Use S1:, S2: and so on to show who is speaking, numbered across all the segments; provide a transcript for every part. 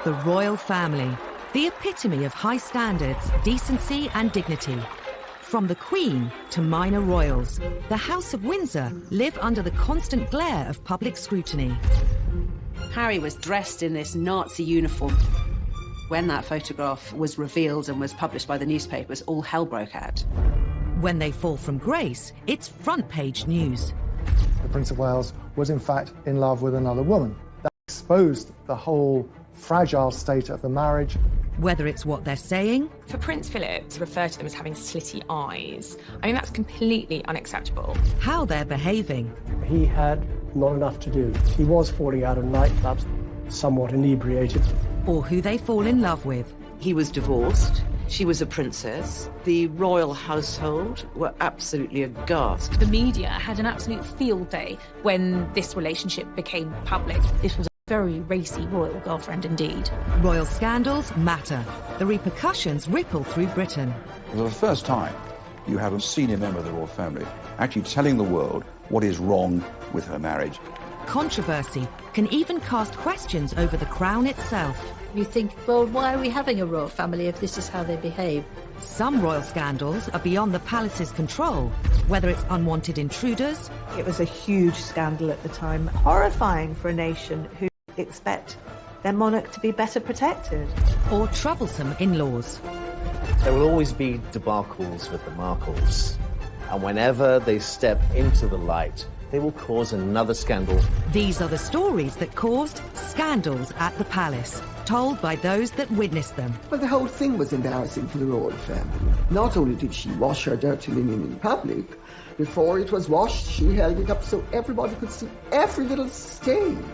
S1: The royal family, the epitome of high standards, decency and dignity. From the Queen to minor royals, the House of Windsor live under the constant glare of public scrutiny.
S2: Harry was dressed in this Nazi uniform. When that photograph was revealed and was published by the newspapers, all hell broke out.
S1: When they fall from grace, it's front-page news.
S3: The Prince of Wales was in fact in love with another woman. That exposed the whole fragile state of the marriage.
S1: Whether it's what they're saying...
S4: For Prince Philip to refer to them as having slitty eyes, I mean, that's completely unacceptable.
S1: How they're behaving.
S5: He had not enough to do. He was falling out of nightclubs, somewhat inebriated.
S1: Or who they fall in love with.
S6: He was divorced. She was a princess. The royal household were absolutely aghast.
S7: The media had an absolute field day when this relationship became public. This was a very racy royal girlfriend indeed.
S1: Royal scandals matter. The repercussions ripple through Britain.
S8: For the first time, you have a senior member of the royal family actually telling the world what is wrong with her marriage.
S1: Controversy can even cast questions over the crown itself.
S9: You think, well, why are we having a royal family if this is how they behave?
S1: Some royal scandals are beyond the palace's control, whether it's unwanted intruders.
S10: It was a huge scandal at the time, horrifying for a nation who expect their monarch to be better protected.
S1: Or troublesome in-laws.
S11: There will always be debacles with the Markles, and whenever they step into the light, they will cause another scandal.
S1: These are the stories that caused scandals at the palace, told by those that witnessed them.
S12: But the whole thing was embarrassing for the royal family. Not only did she wash her dirty linen in public, before it was washed, she held it up so everybody could see every little stain.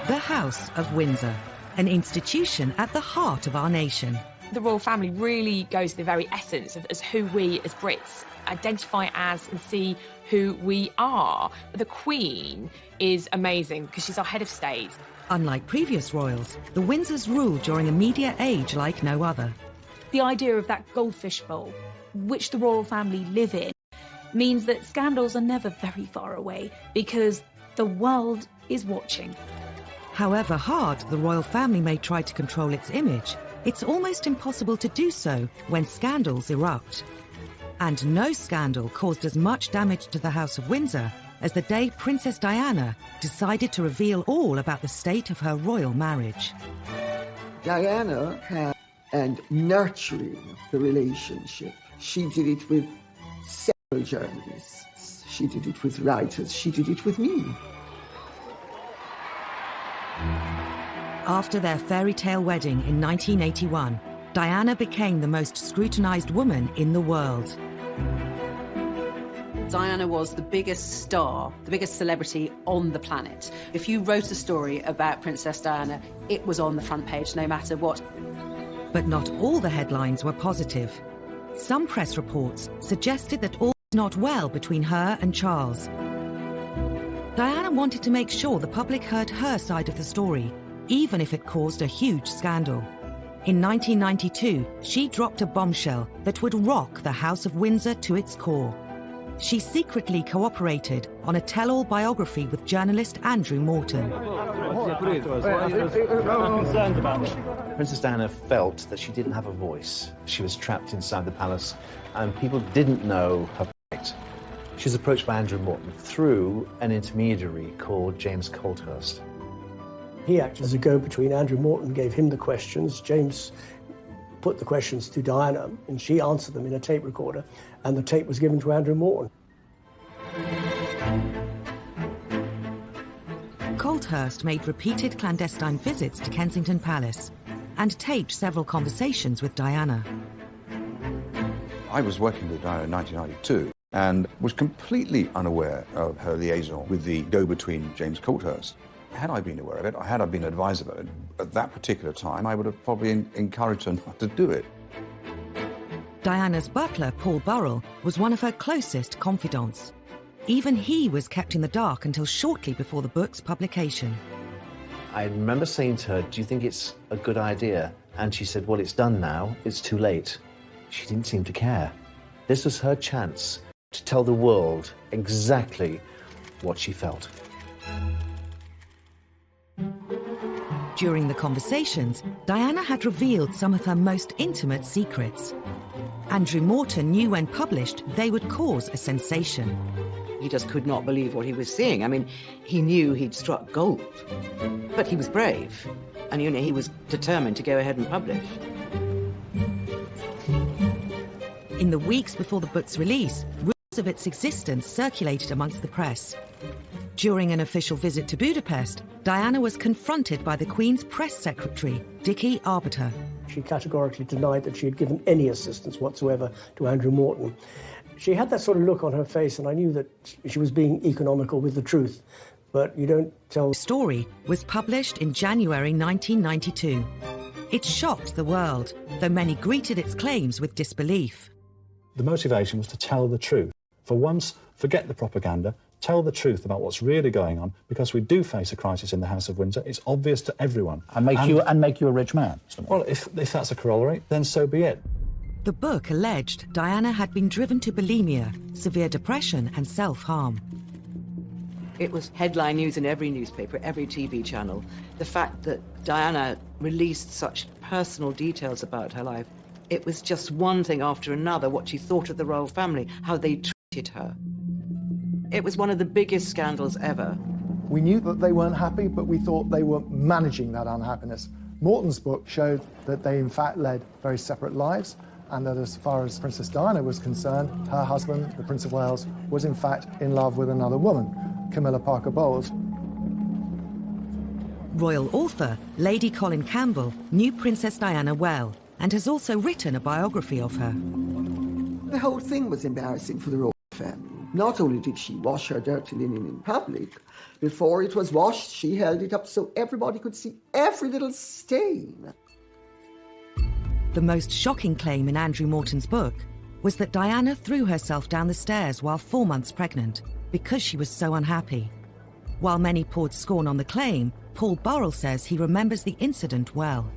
S1: The House of Windsor, an institution at the heart of our nation.
S4: The royal family really goes to the very essence of as who we as Brits identify as and see who we are. The Queen is amazing because she's our head of state.
S1: Unlike previous royals, the Windsors rule during a media age like no other.
S7: The idea of that goldfish bowl, which the royal family live in, means that scandals are never very far away because the world is watching.
S1: However hard the royal family may try to control its image, it's almost impossible to do so when scandals erupt. And no scandal caused as much damage to the House of Windsor as the day Princess Diana decided to reveal all about the state of her royal marriage.
S12: Diana had and nurturing the relationship. She did it with several journalists. She did it with writers. She did it with me.
S1: After their fairy tale wedding in 1981, Diana became the most scrutinized woman in the world.
S2: Diana was the biggest star, the biggest celebrity on the planet. If you wrote a story about Princess Diana, it was on the front page, no matter what.
S1: But not all the headlines were positive. Some press reports suggested that all was not well between her and Charles. Diana wanted to make sure the public heard her side of the story, even if it caused a huge scandal. In 1992, she dropped a bombshell that would rock the House of Windsor to its core. She secretly cooperated on a tell-all biography with journalist Andrew Morton.
S11: Princess Diana felt that she didn't have a voice. She was trapped inside the palace, and people didn't know her plight. She was approached by Andrew Morton through an intermediary called James Colthurst.
S5: He acted as a go-between. Andrew Morton gave him the questions. James put the questions to Diana, and she answered them in a tape recorder, and the tape was given to Andrew Morton.
S1: Colthurst made repeated clandestine visits to Kensington Palace and taped several conversations with Diana.
S8: I was working with Diana in 1992 and was completely unaware of her liaison with the go-between James Colthurst. Had I been aware of it, or had I been advised of it at that particular time, I would have probably encouraged her not to do it.
S1: Diana's butler, Paul Burrell, was one of her closest confidants. Even he was kept in the dark until shortly before the book's publication.
S11: I remember saying to her, "Do you think it's a good idea?" And she said, "Well, it's done now. It's too late." She didn't seem to care. This was her chance to tell the world exactly what she felt.
S1: During the conversations, Diana had revealed some of her most intimate secrets. Andrew Morton knew when published they would cause a sensation.
S6: He just could not believe what he was seeing. I mean, he knew he'd struck gold, but he was brave, and he was determined to go ahead and publish.
S1: In the weeks before the book's release, rumours of its existence circulated amongst the press. During an official visit to Budapest, Diana was confronted by the Queen's press secretary, Dickie Arbiter.
S5: She categorically denied that she had given any assistance whatsoever to Andrew Morton. She had that sort of look on her face, and I knew that she was being economical with the truth. But you don't tell...
S1: The story was published in January 1992. It shocked the world, though many greeted its claims with disbelief.
S13: The motivation was to tell the truth. For once, forget the propaganda, tell the truth about what's really going on, because we do face a crisis in the House of Windsor. It's obvious to everyone.
S14: And make you a rich man.
S13: Well, if that's a corollary, then so be it.
S1: The book alleged Diana had been driven to bulimia, severe depression and self-harm.
S6: It was headline news in every newspaper, every TV channel. The fact that Diana released such personal details about her life, it was just one thing after another, what she thought of the royal family, how they treated her. It was one of the biggest scandals ever.
S3: We knew that they weren't happy, but we thought they were managing that unhappiness. Morton's book showed that they in fact led very separate lives, and that as far as Princess Diana was concerned, her husband, the Prince of Wales, was in fact in love with another woman, Camilla Parker Bowles.
S1: Royal author Lady Colin Campbell knew Princess Diana well and has also written a biography of her.
S12: The whole thing was embarrassing for the royal family. Not only did she wash her dirty linen in public, before it was washed, she held it up so everybody could see every little stain.
S1: The most shocking claim in Andrew Morton's book was that Diana threw herself down the stairs while 4 months pregnant because she was so unhappy. While many poured scorn on the claim, Paul Burrell says he remembers the incident well.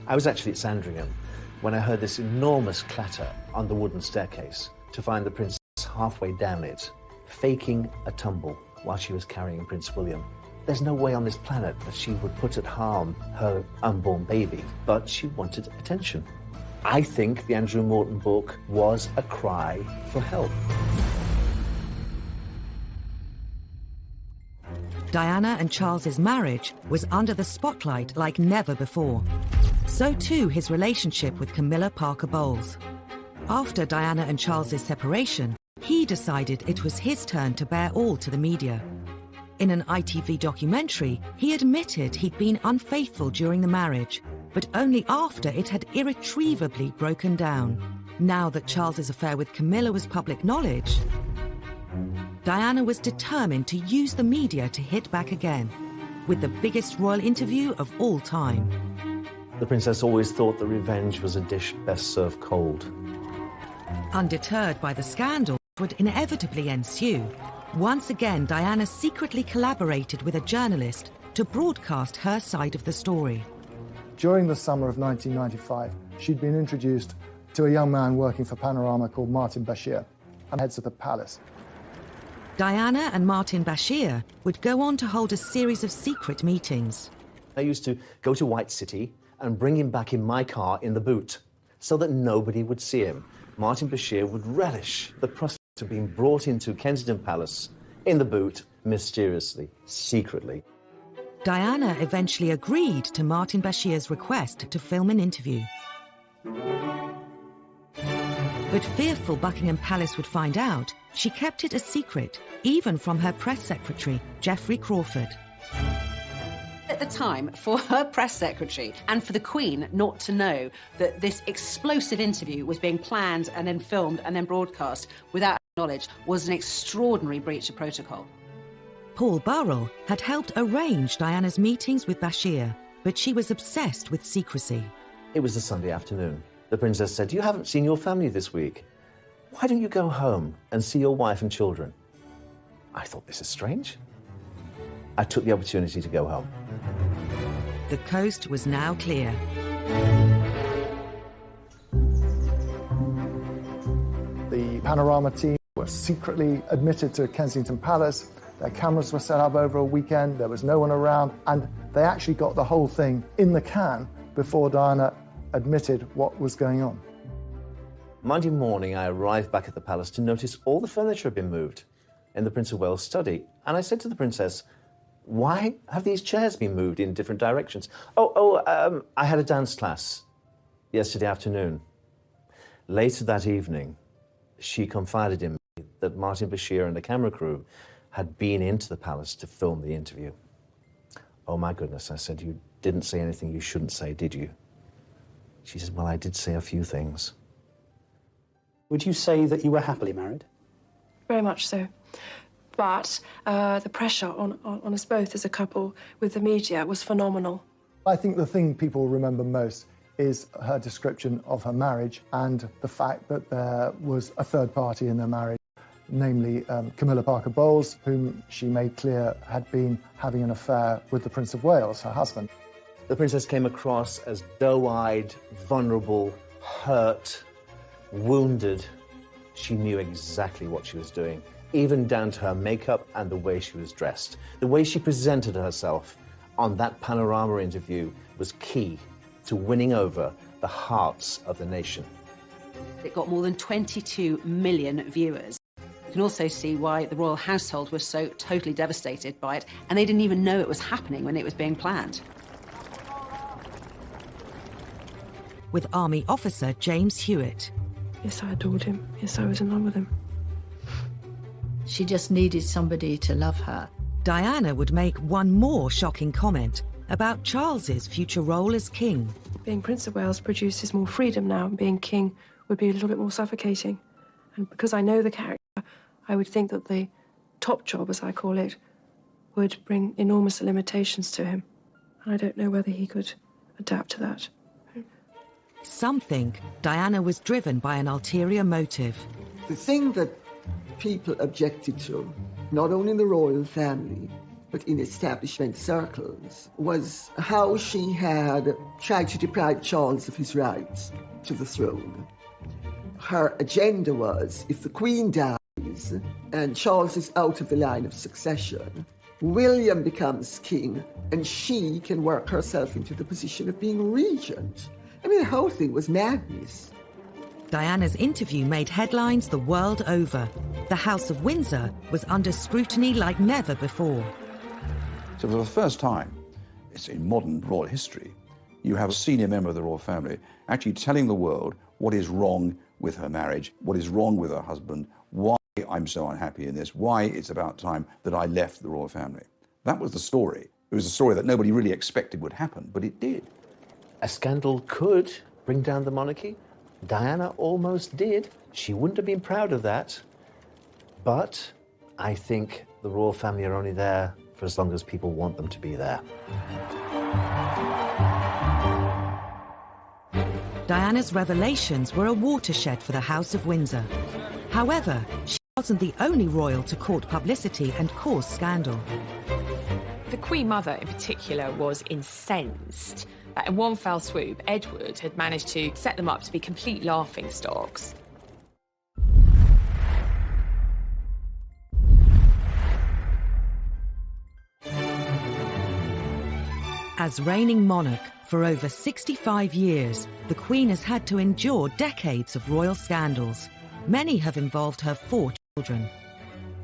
S11: I was actually at Sandringham when I heard this enormous clatter on the wooden staircase to find the princess halfway down it, faking a tumble while she was carrying Prince William. There's no way on this planet that she would put at harm her unborn baby, but she wanted attention. I think the Andrew Morton book was a cry for help.
S1: Diana and Charles's marriage was under the spotlight like never before. So too his relationship with Camilla Parker Bowles. After Diana and Charles's separation, he decided it was his turn to bear all to the media. In an ITV documentary, he admitted he'd been unfaithful during the marriage, but only after it had irretrievably broken down. Now that Charles's affair with Camilla was public knowledge, Diana was determined to use the media to hit back again, with the biggest royal interview of all time.
S11: The princess always thought that revenge was a dish best served cold.
S1: Undeterred by the scandal that would inevitably ensue, once again Diana secretly collaborated with a journalist to broadcast her side of the story.
S3: During the summer of 1995, she'd been introduced to a young man working for Panorama called Martin Bashir, and heads of the palace.
S1: Diana and Martin Bashir would go on to hold a series of secret meetings.
S11: I used to go to White City and bring him back in my car in the boot so that nobody would see him. Martin Bashir would relish the prospect of being brought into Kensington Palace in the boot, mysteriously, secretly.
S1: Diana eventually agreed to Martin Bashir's request to film an interview. But fearful Buckingham Palace would find out, she kept it a secret, even from her press secretary, Geoffrey Crawford.
S2: At the time, for her press secretary and for the Queen not to know that this explosive interview was being planned and then filmed and then broadcast without knowledge was an extraordinary breach of protocol.
S1: Paul Burrell had helped arrange Diana's meetings with Bashir, but she was obsessed with secrecy.
S11: It was a Sunday afternoon. The princess said, "You haven't seen your family this week. Why don't you go home and see your wife and children?" I thought, this is strange. I took the opportunity to go home.
S1: The coast was now clear.
S3: The Panorama team were secretly admitted to Kensington Palace. Their cameras were set up over a weekend. There was no one around. And they actually got the whole thing in the can before Diana admitted what was going on.
S11: Monday morning, I arrived back at the palace to notice all the furniture had been moved in the Prince of Wales' study. And I said to the princess, why have these chairs been moved in different directions? I had a dance class yesterday afternoon. Later that evening, she confided in me that Martin Bashir and the camera crew had been into the palace to film the interview. Oh my goodness, I said, you didn't say anything you shouldn't say, did you? She said, well, I did say a few things.
S14: Would you say that you were happily married?
S15: Very much so. But the pressure on us both as a couple with the media was phenomenal.
S3: I think the thing people remember most is her description of her marriage and the fact that there was a third party in their marriage, namely Camilla Parker Bowles, whom she made clear had been having an affair with the Prince of Wales, her husband.
S11: The princess came across as doe-eyed, vulnerable, hurt, wounded. She knew exactly what she was doing, even down to her makeup and the way she was dressed. The way she presented herself on that Panorama interview was key to winning over the hearts of the nation.
S2: It got more than 22 million viewers. You can also see why the royal household was so totally devastated by it, and they didn't even know it was happening when it was being planned.
S1: With Army officer James Hewitt.
S15: Yes, I adored him. Yes, I was in love with him.
S9: She just needed somebody to love her.
S1: Diana would make one more shocking comment about Charles's future role as king.
S15: Being Prince of Wales produces more freedom now, and being king would be a little bit more suffocating. And because I know the character, I would think that the top job, as I call it, would bring enormous limitations to him. And I don't know whether he could adapt to that.
S1: Some think Diana was driven by an ulterior motive.
S12: The thing that people objected to, not only in the royal family, but in establishment circles, was how she had tried to deprive Charles of his rights to the throne. Her agenda was, if the Queen dies and Charles is out of the line of succession, William becomes king and she can work herself into the position of being regent. I mean, the whole thing was madness.
S1: Diana's interview made headlines the world over. The House of Windsor was under scrutiny like never before.
S8: So for the first time, it's in modern royal history, you have a senior member of the royal family actually telling the world what is wrong with her marriage, what is wrong with her husband, why I'm so unhappy in this, why it's about time that I left the royal family. That was the story. It was a story that nobody really expected would happen, but it did.
S11: A scandal could bring down the monarchy. Diana almost did. She wouldn't have been proud of that. But I think the royal family are only there for as long as people want them to be there.
S1: Diana's revelations were a watershed for the House of Windsor. However, she wasn't the only royal to court publicity and cause scandal.
S4: The Queen Mother in particular was incensed that in one fell swoop, Edward had managed to set them up to be complete laughingstocks.
S1: As reigning monarch for over 65 years, the Queen has had to endure decades of royal scandals. Many have involved her 4 children.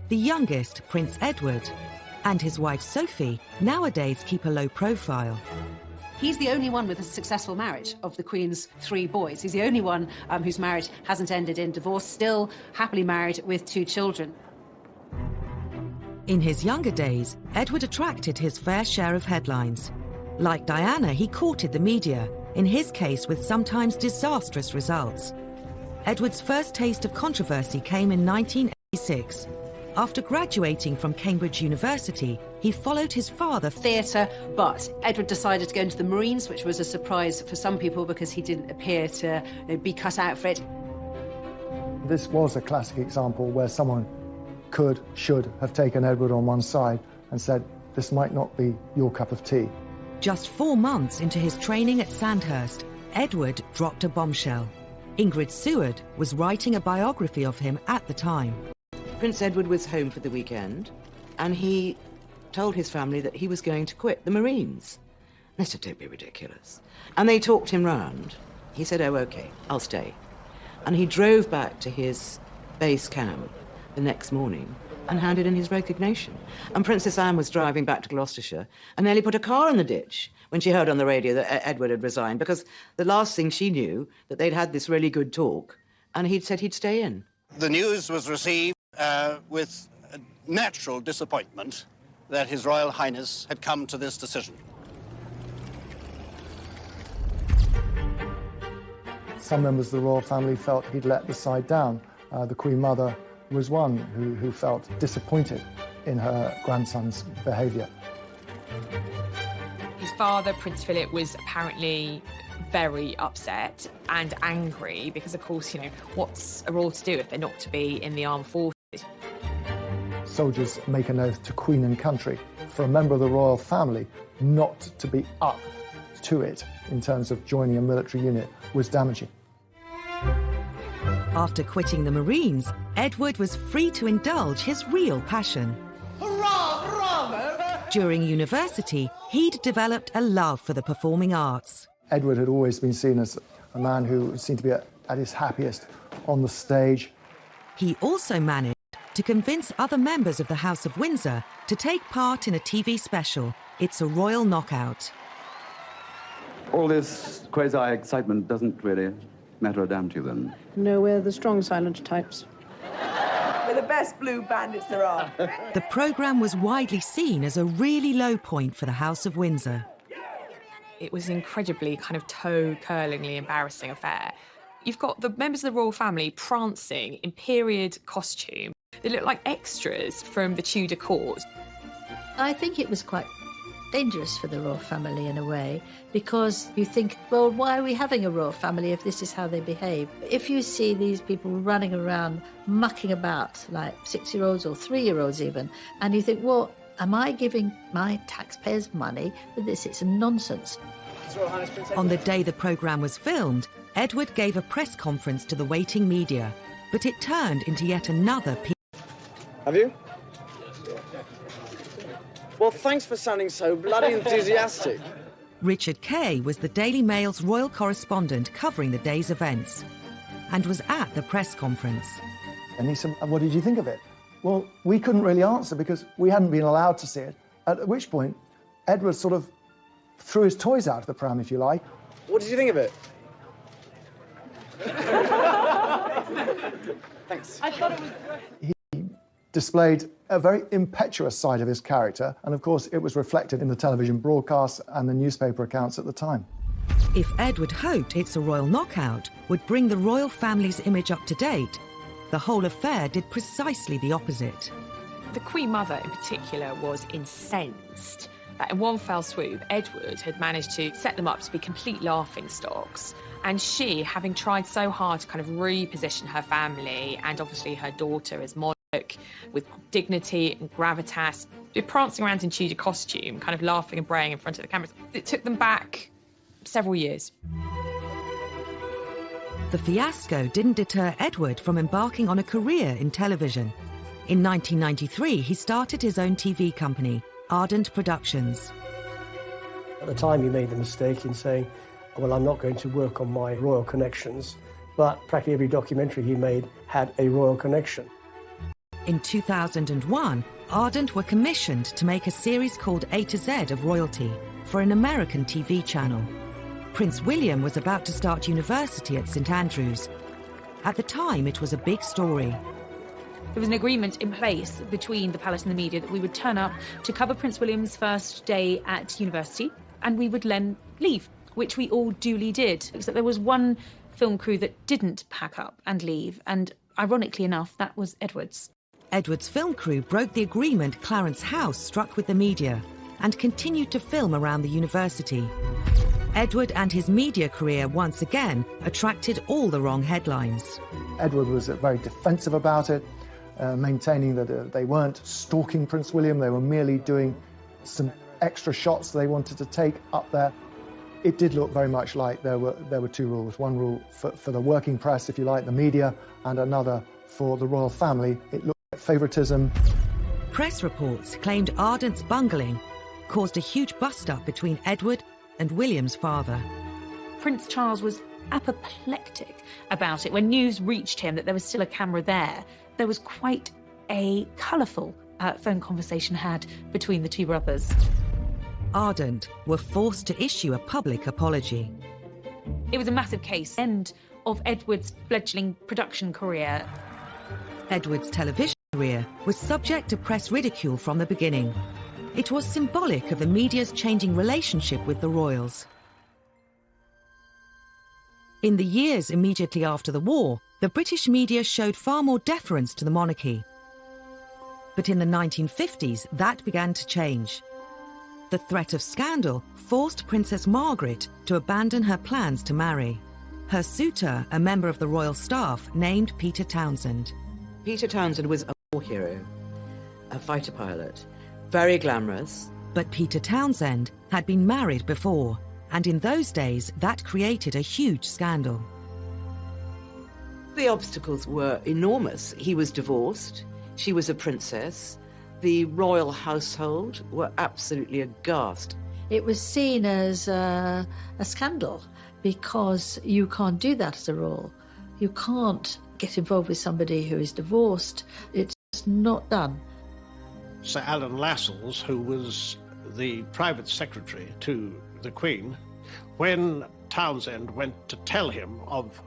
S1: The youngest, Prince Edward, and his wife Sophie, nowadays keep a low profile.
S2: He's the only one with a successful marriage of the Queen's 3 boys. He's the only one whose marriage hasn't ended in divorce, still happily married with 2 children.
S1: In his younger days, Edward attracted his fair share of headlines. Like Diana, he courted the media, in his case with sometimes disastrous results. Edward's first taste of controversy came in 1986. After graduating from Cambridge University, he followed his father
S2: theatre, but Edward decided to go into the Marines, which was a surprise for some people because he didn't appear to be cut out for it.
S3: This was a classic example where someone should have taken Edward on one side and said, this might not be your cup of tea.
S1: Just 4 months into his training at Sandhurst, Edward dropped a bombshell. Ingrid Seward was writing a biography of him at the time.
S6: Prince Edward was home for the weekend, and he told his family that he was going to quit the Marines. They said, don't be ridiculous. And they talked him round. He said, oh, OK, I'll stay. And he drove back to his base camp the next morning and handed in his resignation. And Princess Anne was driving back to Gloucestershire and nearly put a car in the ditch when she heard on the radio that Edward had resigned, because the last thing she knew, that they'd had this really good talk, and he'd said he'd stay in.
S16: The news was received with natural disappointment that His Royal Highness had come to this decision.
S3: Some members of the royal family felt he'd let the side down. The Queen Mother was one who felt disappointed in her grandson's behaviour.
S4: His father, Prince Philip, was apparently very upset and angry because, of course, you know, what's a royal to do if they're not to be in the armed forces?
S3: Soldiers make an oath to Queen and country. For a member of the royal family not to be up to it in terms of joining a military unit was damaging.
S1: After quitting the Marines, Edward was free to indulge his real passion.
S12: Hurrah, hurrah!
S1: During university, he'd developed a love for the performing arts.
S3: Edward had always been seen as a man who seemed to be at his happiest on the stage.
S1: He also managed to convince other members of the House of Windsor to take part in a TV special, It's a Royal Knockout.
S17: All this quasi-excitement doesn't really matter a damn to you, then?
S15: No, we're the strong, silent types.
S18: We're the best blue bandits there are.
S1: The programme was widely seen as a really low point for the House of Windsor.
S4: It was an incredibly kind of toe-curlingly embarrassing affair. You've got the members of the royal family prancing in period costume. They look like extras from the Tudor court.
S9: I think it was quite dangerous for the royal family in a way, because you think, well, why are we having a royal family if this is how they behave? If you see these people running around, mucking about, like 6-year-olds or 3-year-olds even, and you think, well, am I giving my taxpayers money for this? It's nonsense.
S1: On the day the programme was filmed, Edward gave a press conference to the waiting media, but it turned into yet another
S19: Have you? Well, thanks for sounding so bloody enthusiastic.
S1: Richard Kay was the Daily Mail's royal correspondent covering the day's events and was at the press conference.
S3: And he said, what did you think of it? Well, we couldn't really answer because we hadn't been allowed to see it, at which point Edward sort of threw his toys out of the pram, if you like.
S19: What did you think of it? Thanks.
S15: I thought it was great.
S3: He displayed a very impetuous side of his character, and of course it was reflected in the television broadcasts and the newspaper accounts at the time.
S1: If Edward hoped It's a Royal Knockout would bring the royal family's image up to date, the whole affair did precisely the opposite.
S4: The Queen Mother in particular was incensed that in one fell swoop, Edward had managed to set them up to be complete laughingstocks. And she, having tried so hard to kind of reposition her family and obviously her daughter as monarch with dignity and gravitas, prancing around in Tudor costume, kind of laughing and braying in front of the cameras, it took them back several years.
S1: The fiasco didn't deter Edward from embarking on a career in television. In 1993, he started his own TV company, Ardent Productions.
S5: At the time, he made the mistake in saying, well, I'm not going to work on my royal connections, but practically every documentary he made had a royal connection.
S1: In 2001, Ardent were commissioned to make a series called A to Z of Royalty for an American TV channel. Prince William was about to start university at St Andrews. At the time, it was a big story.
S7: There was an agreement in place between the palace and the media that we would turn up to cover Prince William's first day at university, and we would then leave, which we all duly did. Except there was one film crew that didn't pack up and leave, and ironically enough, that was Edward's.
S1: Edward's film crew broke the agreement Clarence House struck with the media and continued to film around the university. Edward and his media career once again attracted all the wrong headlines.
S3: Edward was very defensive about it, maintaining that they weren't stalking Prince William, they were merely doing some extra shots they wanted to take up there. It did look very much like there were two rules. One rule for the working press, if you like, the media, and another for the royal family. It looked favouritism.
S1: Press reports claimed Ardent's bungling caused a huge bust-up between Edward and William's father.
S7: Prince Charles was apoplectic about it. When news reached him that there was still a camera there was quite a colourful phone conversation had between the two brothers.
S1: Ardent were forced to issue a public apology.
S7: It was a massive case, end of Edward's fledgling production career.
S1: Edward's television career was subject to press ridicule from the beginning. It was symbolic of the media's changing relationship with the royals. In the years immediately after the war, the British media showed far more deference to the monarchy. But in the 1950s, that began to change. The threat of scandal forced Princess Margaret to abandon her plans to marry. Her suitor, a member of the royal staff, named Peter Townsend.
S6: Peter Townsend was a war hero, a fighter pilot, very glamorous.
S1: But Peter Townsend had been married before, and in those days that created a huge scandal.
S6: The obstacles were enormous. He was divorced, she was a princess, the royal household were absolutely aghast.
S9: It was seen as a scandal because you can't do that as a royal. You can't get involved with somebody who is divorced. It's not done.
S16: Sir Alan Lascelles, who was the private secretary to the Queen, when Townsend went to tell him of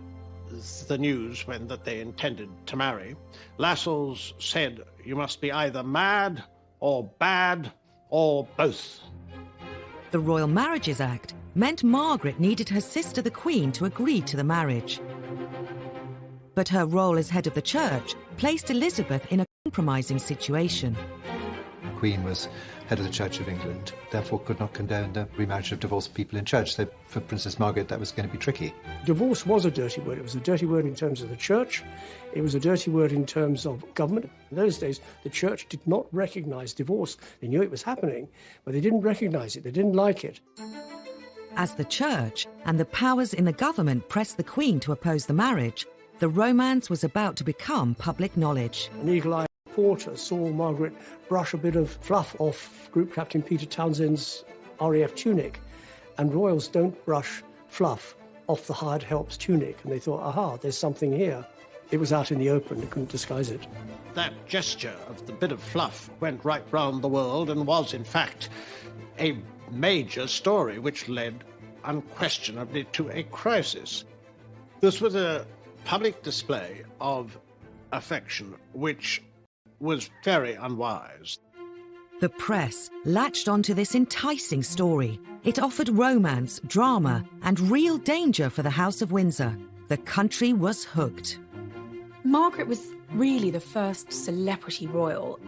S16: the news that they intended to marry, Lascelles said, "You must be either mad or bad or both."
S1: The Royal Marriages Act meant Margaret needed her sister the Queen to agree to the marriage. But her role as head of the church placed Elizabeth in a compromising situation.
S20: The Queen was head of the Church of England, therefore could not condone the remarriage of divorced people in church. So for Princess Margaret, that was going to be tricky.
S5: Divorce was a dirty word. It was a dirty word in terms of the church. It was a dirty word in terms of government. In those days, the church did not recognise divorce. They knew it was happening, but they didn't recognise it. They didn't like it.
S1: As the church and the powers in the government pressed the Queen to oppose the marriage, the romance was about to become public knowledge.
S5: An eagle-eyed reporter saw Margaret brush a bit of fluff off Group Captain Peter Townsend's RAF tunic, and royals don't brush fluff off the hired help's tunic, and they thought, aha, there's something here. It was out in the open, they couldn't disguise it.
S16: That gesture of the bit of fluff went right round the world and was, in fact, a major story which led unquestionably to a crisis. This was a public display of affection which was very unwise.
S1: The press latched onto this enticing story. It offered romance, drama, and real danger for the House of Windsor. The country was hooked.
S7: Margaret was really the first celebrity royal.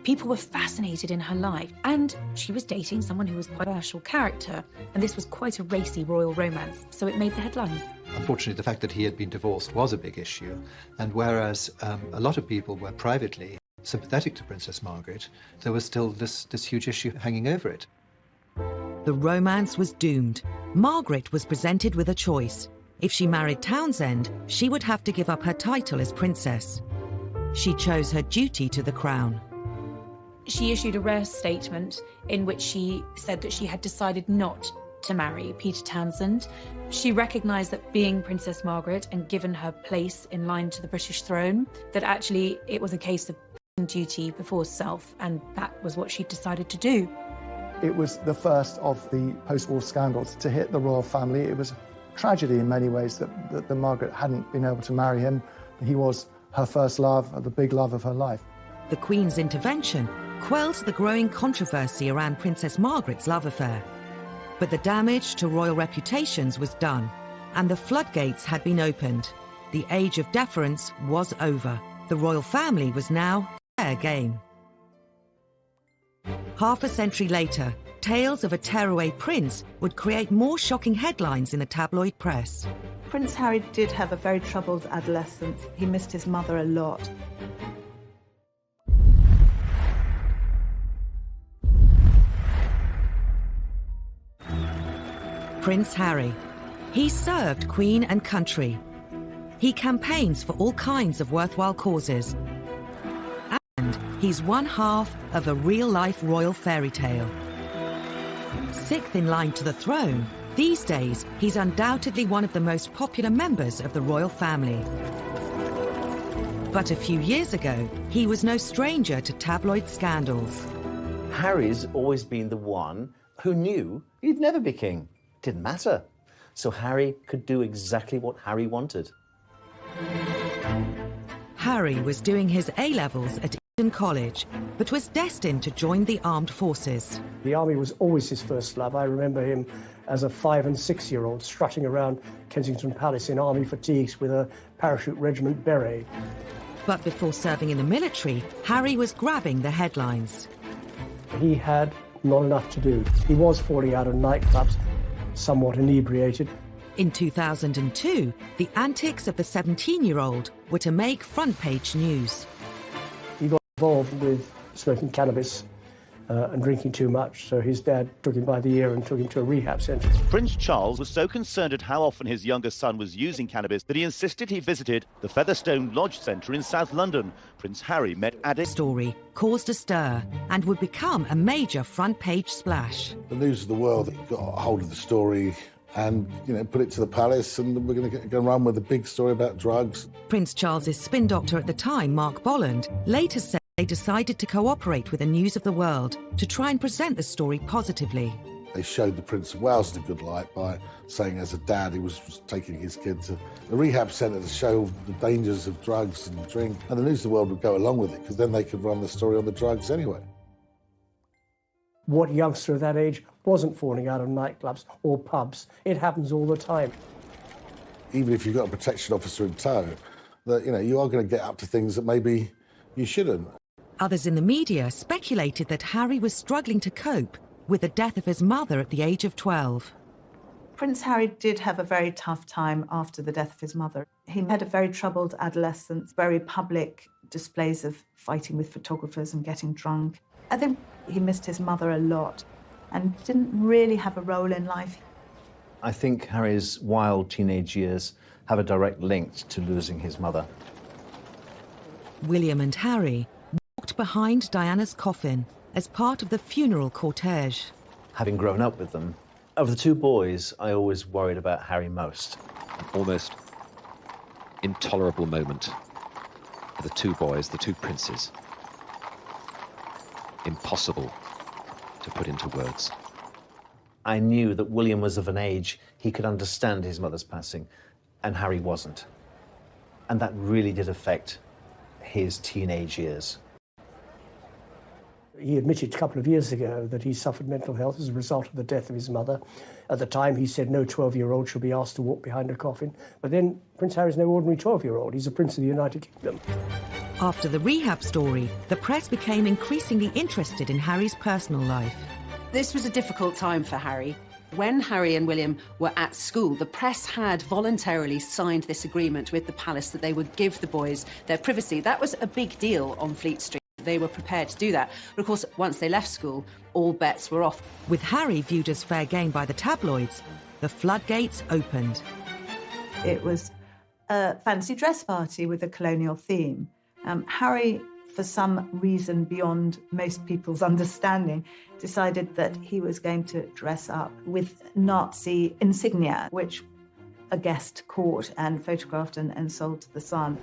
S7: People were fascinated in her life, and she was dating someone who was quite a controversial character, and this was quite a racy royal romance, so it made the headlines.
S20: Unfortunately, the fact that he had been divorced was a big issue, and whereas a lot of people were privately sympathetic to Princess Margaret, there was still this huge issue hanging over it.
S1: The romance was doomed. Margaret was presented with a choice. If she married Townsend, she would have to give up her title as princess. She chose her duty to the crown.
S7: She issued a rare statement in which she said that she had decided not to marry Peter Townsend. She recognised that being Princess Margaret and given her place in line to the British throne, that actually it was a case of duty before self, and that was what she decided to do.
S3: It was the first of the post-war scandals to hit the royal family. It was a tragedy in many ways that Margaret hadn't been able to marry him. He was her first love, the big love of her life.
S1: The Queen's intervention quelled the growing controversy around Princess Margaret's love affair. But the damage to royal reputations was done, and the floodgates had been opened. The age of deference was over. The royal family was now fair game. Half a century later, tales of a tearaway prince would create more shocking headlines in the tabloid press.
S10: Prince Harry did have a very troubled adolescence. He missed his mother a lot.
S1: Prince Harry. He served Queen and country. He campaigns for all kinds of worthwhile causes. And he's one half of a real-life royal fairy tale. Sixth in line to the throne, these days he's undoubtedly one of the most popular members of the royal family. But a few years ago, he was no stranger to tabloid scandals.
S11: Harry's always been the one who knew he'd never be king. Didn't matter. So Harry could do exactly what Harry wanted.
S1: Harry was doing his A-levels at Eton College, but was destined to join the armed forces.
S5: The army was always his first love. I remember him as a 5- and 6-year-old strutting around Kensington Palace in army fatigues with a parachute regiment beret.
S1: But before serving in the military, Harry was grabbing the headlines.
S5: He had not enough to do. He was falling out of nightclubs, somewhat inebriated.
S1: In 2002, the antics of the 17-year-old were to make front-page news.
S5: He got involved with smoking cannabis and drinking too much, so his dad took him by the ear and took him to a rehab centre.
S21: Prince Charles was so concerned at how often his younger son was using cannabis that he insisted he visited the Featherstone Lodge Centre in South London. Prince Harry met addicts.
S1: Story caused a stir and would become a major front-page splash.
S22: The News of the World got a hold of the story and, put it to the palace, and we're going to go and run with a big story about drugs.
S1: Prince Charles's spin doctor at the time, Mark Bolland, later said they decided to cooperate with the News of the World to try and present the story positively.
S22: They showed the Prince of Wales in a good light by saying as a dad he was taking his kid to a rehab centre to show the dangers of drugs and drink. And the News of the World would go along with it because then they could run the story on the drugs anyway.
S5: What youngster of that age wasn't falling out of nightclubs or pubs? It happens all the time.
S22: Even if you've got a protection officer in tow, that you are going to get up to things that maybe you shouldn't.
S1: Others in the media speculated that Harry was struggling to cope with the death of his mother at the age of 12.
S10: Prince Harry did have a very tough time after the death of his mother. He had a very troubled adolescence, very public displays of fighting with photographers and getting drunk. I think he missed his mother a lot and didn't really have a role in life.
S11: I think Harry's wild teenage years have a direct link to losing his mother.
S1: William and Harry walked behind Diana's coffin as part of the funeral cortege.
S11: Having grown up with them, of the two boys, I always worried about Harry most.
S23: Almost intolerable moment for the two boys, the two princes. Impossible to put into words.
S11: I knew that William was of an age he could understand his mother's passing, and Harry wasn't. And that really did affect his teenage years.
S5: He admitted a couple of years ago that he suffered mental health as a result of the death of his mother. At the time, he said no 12-year-old should be asked to walk behind a coffin. But then Prince Harry's no ordinary 12-year-old. He's a prince of the United Kingdom.
S1: After the rehab story, the press became increasingly interested in Harry's personal life.
S2: This was a difficult time for Harry. When Harry and William were at school, the press had voluntarily signed this agreement with the palace that they would give the boys their privacy. That was a big deal on Fleet Street. They were prepared to do that. But of course, once they left school, all bets were off.
S1: With Harry viewed as fair game by the tabloids, the floodgates opened.
S10: It was a fancy dress party with a colonial theme. Harry, for some reason beyond most people's understanding, decided that he was going to dress up with Nazi insignia, which a guest caught and photographed and sold to the Sun.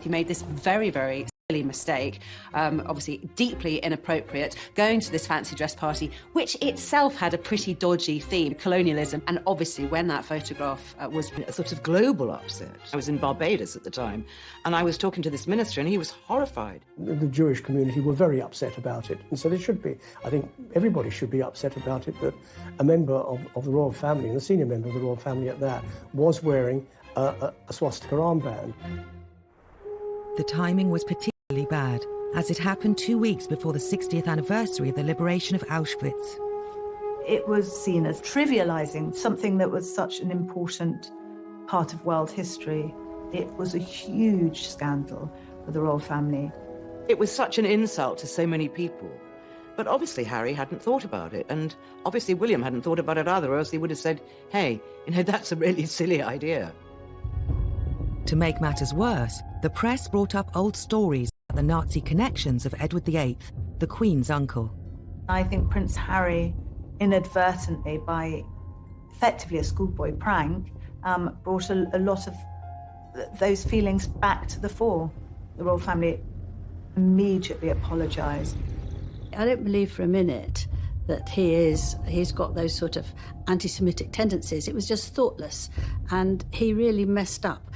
S2: He made this very, very silly mistake, obviously deeply inappropriate, going to this fancy dress party, which itself had a pretty dodgy theme, colonialism. And obviously when that photograph was
S6: a sort of global upset. I was in Barbados at the time, and I was talking to this minister, and he was horrified.
S5: The Jewish community were very upset about it, and so they should be. I think everybody should be upset about it, that a member of the royal family, and a senior member of the royal family at that, was wearing a swastika armband.
S1: The timing was particularly bad, as it happened 2 weeks before the 60th anniversary of the liberation of Auschwitz.
S10: It was seen as trivializing something that was such an important part of world history. It was a huge scandal for the royal family.
S6: It was such an insult to so many people. But obviously Harry hadn't thought about it, and obviously William hadn't thought about it either, or else he would have said, hey, that's a really silly idea.
S1: To make matters worse, the press brought up old stories about the Nazi connections of Edward VIII, the Queen's uncle.
S10: I think Prince Harry, inadvertently, by effectively a schoolboy prank, brought a lot of those feelings back to the fore. The royal family immediately apologised.
S9: I don't believe for a minute that he's got those sort of anti-Semitic tendencies. It was just thoughtless, and he really messed up.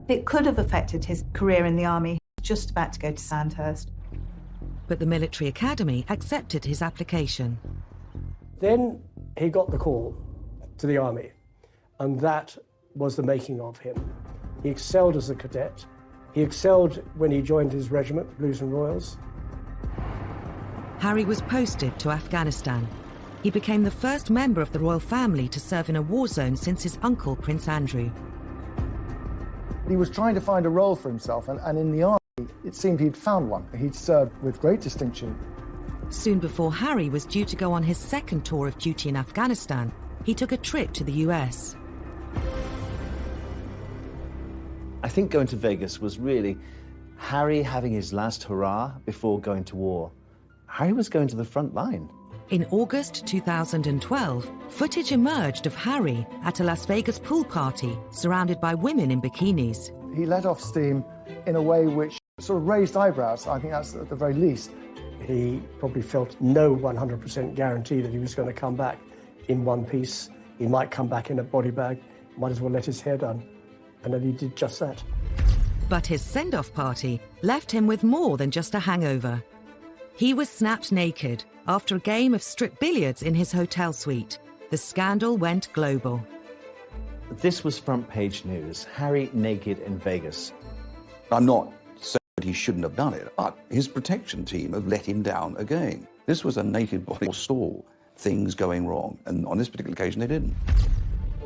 S10: It could have affected his career in the army. He was just about to go to Sandhurst.
S1: But the military academy accepted his application.
S5: Then he got the call to the army, and that was the making of him. He excelled as a cadet. He excelled when he joined his regiment, the Blues and Royals.
S1: Harry was posted to Afghanistan. He became the first member of the royal family to serve in a war zone since his uncle, Prince Andrew.
S3: He was trying to find a role for himself, and in the army, it seemed he'd found one. He'd served with great distinction.
S1: Soon before Harry was due to go on his second tour of duty in Afghanistan, he took a trip to the US.
S11: I think going to Vegas was really Harry having his last hurrah before going to war. Harry was going to the front line.
S1: In August 2012, footage emerged of Harry at a Las Vegas pool party surrounded by women in bikinis.
S3: He let off steam in a way which sort of raised eyebrows. I think that's at the very least.
S5: He probably felt no 100% guarantee that he was going to come back in one piece. He might come back in a body bag, might as well let his hair done. And then he did just that.
S1: But his send-off party left him with more than just a hangover. He was snapped naked after a game of strip billiards in his hotel suite. The scandal went global.
S11: This was front page news. Harry naked in Vegas.
S8: I'm not saying that he shouldn't have done it, but his protection team have let him down again. This was a naked body saw things going wrong, and on this particular occasion they didn't.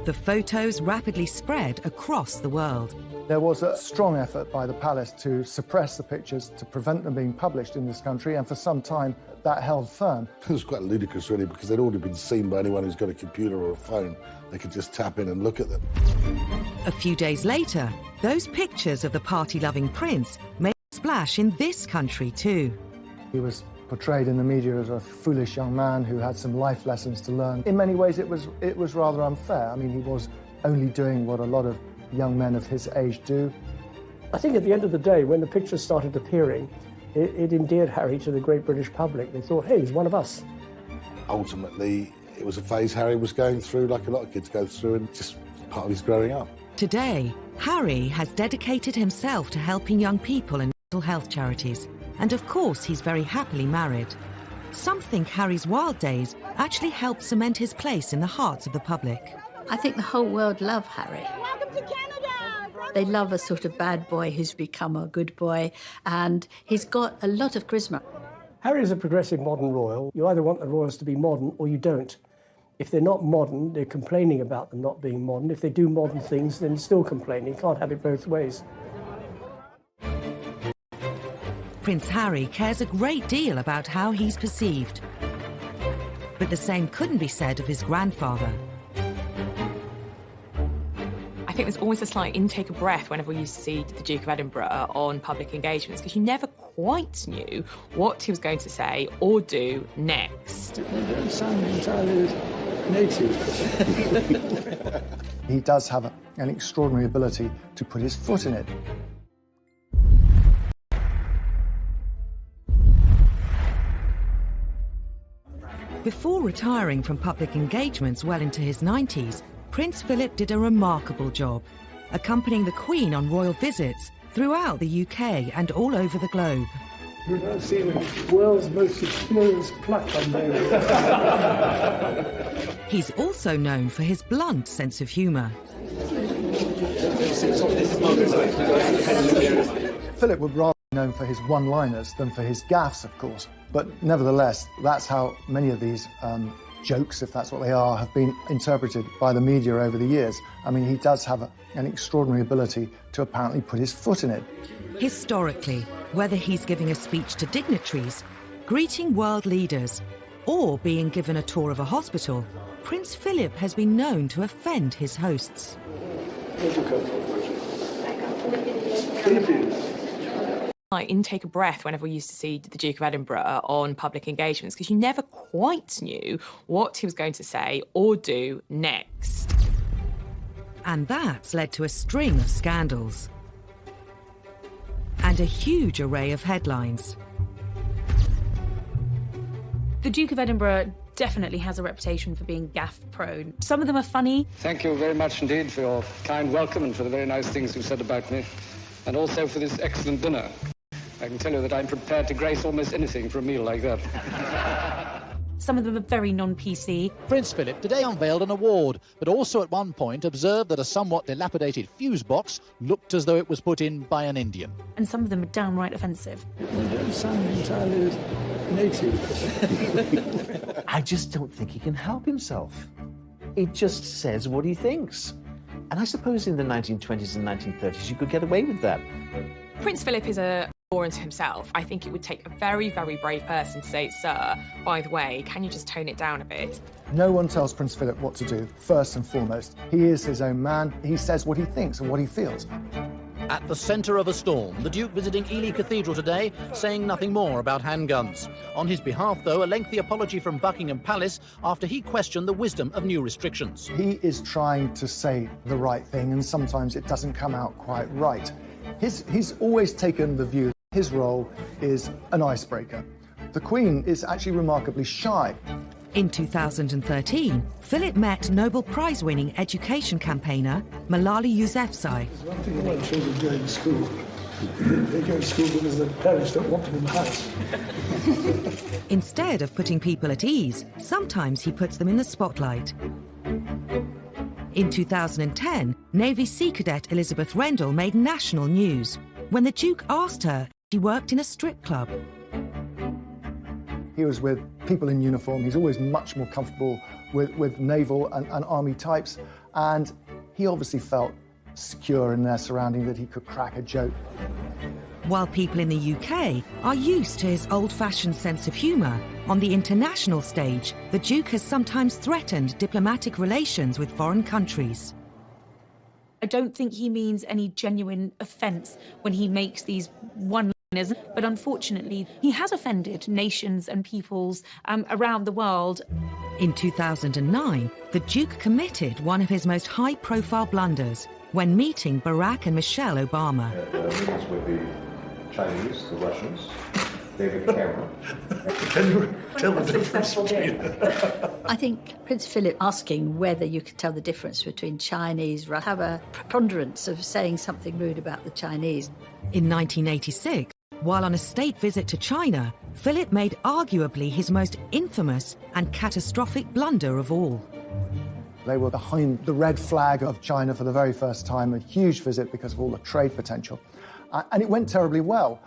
S1: The photos rapidly spread across the world.
S3: There was a strong effort by the palace to suppress the pictures, to prevent them being published in this country, and for some time that held firm.
S22: It was quite ludicrous, really, because they'd already been seen by anyone who's got a computer or a phone. They could just tap in and look at them.
S1: A few days later, those pictures of the party-loving prince made a splash in this country too.
S3: He was portrayed in the media as a foolish young man who had some life lessons to learn. In many ways, it was rather unfair. I mean, he was only doing what a lot of young men of his age do.
S5: I think at the end of the day, when the pictures started appearing, it endeared Harry to the great British public. They thought, hey, he's one of us.
S22: Ultimately, it was a phase Harry was going through, like a lot of kids go through, and just part of his growing up.
S1: Today, Harry has dedicated himself to helping young people and mental health charities. And of course, he's very happily married. Some think Harry's wild days actually helped cement his place in the hearts of the public.
S9: I think the whole world love Harry. Welcome to Canada! They love a sort of bad boy who's become a good boy, and he's got a lot of charisma.
S5: Harry is a progressive modern royal. You either want the royals to be modern or you don't. If they're not modern, they're complaining about them not being modern. If they do modern things, then still complaining. You can't have it both ways.
S1: Prince Harry cares a great deal about how he's perceived. But the same couldn't be said of his grandfather.
S4: I think there's always a slight intake of breath whenever you see the Duke of Edinburgh on public engagements, because you never quite knew what he was going to say or do next.
S5: It doesn't sound entirely native.
S3: He does have an extraordinary ability to put his foot in it.
S1: Before retiring from public engagements well into his 90s, Prince Philip did a remarkable job, accompanying the Queen on royal visits throughout the UK and all over the globe.
S5: You've not seen the world's most experienced pluck on there.
S1: He's also known for his blunt sense of humour.
S3: Philip would rather be known for his one-liners than for his gaffes, of course. But nevertheless, that's how many of these jokes, if that's what they are, have been interpreted by the media over the years. I mean, he does have an extraordinary ability to apparently put his foot in it.
S1: Historically, whether he's giving a speech to dignitaries, greeting world leaders, or being given a tour of a hospital, Prince Philip has been known to offend his hosts.
S4: like intake of breath whenever we used to see the Duke of Edinburgh on public engagements, because you never quite knew what he was going to say or do next.
S1: And that's led to a string of scandals and a huge array of headlines.
S7: The Duke of Edinburgh definitely has a reputation for being gaffe-prone. Some of them are funny.
S12: Thank you very much indeed for your kind welcome and for the very nice things you said about me, and also for this excellent dinner. I can tell you that I'm prepared to grace almost anything for a meal like that.
S7: Some of them are very non-PC.
S13: Prince Philip today unveiled an award, but also at one point observed that a somewhat dilapidated fuse box looked as though it was put in by an Indian.
S7: And some of them are downright offensive.
S13: You don't sound entirely native.
S11: I just don't think he can help himself. He just says what he thinks. And I suppose in the 1920s and 1930s you could get away with that.
S4: Prince Philip is a law unto himself. I think it would take a very, very brave person to say, sir, by the way, can you just tone it down a bit?
S3: No one tells Prince Philip what to do, first and foremost. He is his own man. He says what he thinks and what he feels.
S13: At the centre of a storm, the Duke visiting Ely Cathedral today, saying nothing more about handguns. On his behalf, though, a lengthy apology from Buckingham Palace after he questioned the wisdom of new restrictions.
S3: He is trying to say the right thing, and sometimes it doesn't come out quite right. He's always taken the view that his role is an icebreaker. The Queen is actually remarkably shy.
S1: In 2013, Philip met Nobel Prize-winning education campaigner Malala Yousafzai.
S5: One thing about children going to school, they go to school because their parents don't want them in the house.
S1: Instead of putting people at ease, sometimes he puts them in the spotlight. In 2010, Navy Sea Cadet Elizabeth Rendell made national news when the Duke asked her if she worked in a strip club.
S3: He was with people in uniform. He's always much more comfortable with naval and army types, and he obviously felt secure in their surrounding that he could crack a joke.
S1: While people in the UK are used to his old-fashioned sense of humour, on the international stage, the Duke has sometimes threatened diplomatic relations with foreign countries.
S7: I don't think he means any genuine offence when he makes these one-liners, but unfortunately, he has offended nations and peoples around the world.
S1: In 2009, the Duke committed one of his most high-profile blunders when meeting Barack and Michelle Obama.
S14: Meetings with the Chinese, the Russians, David Cameron.
S5: Can you tell the difference between...
S9: I think Prince Philip asking whether you could tell the difference between Chinese, have a preponderance of saying something rude about the Chinese.
S1: In 1986, while on a state visit to China, Philip made arguably his most infamous and catastrophic blunder of all.
S3: They were behind the red flag of China for the very first time, a huge visit because of all the trade potential. And it went terribly well,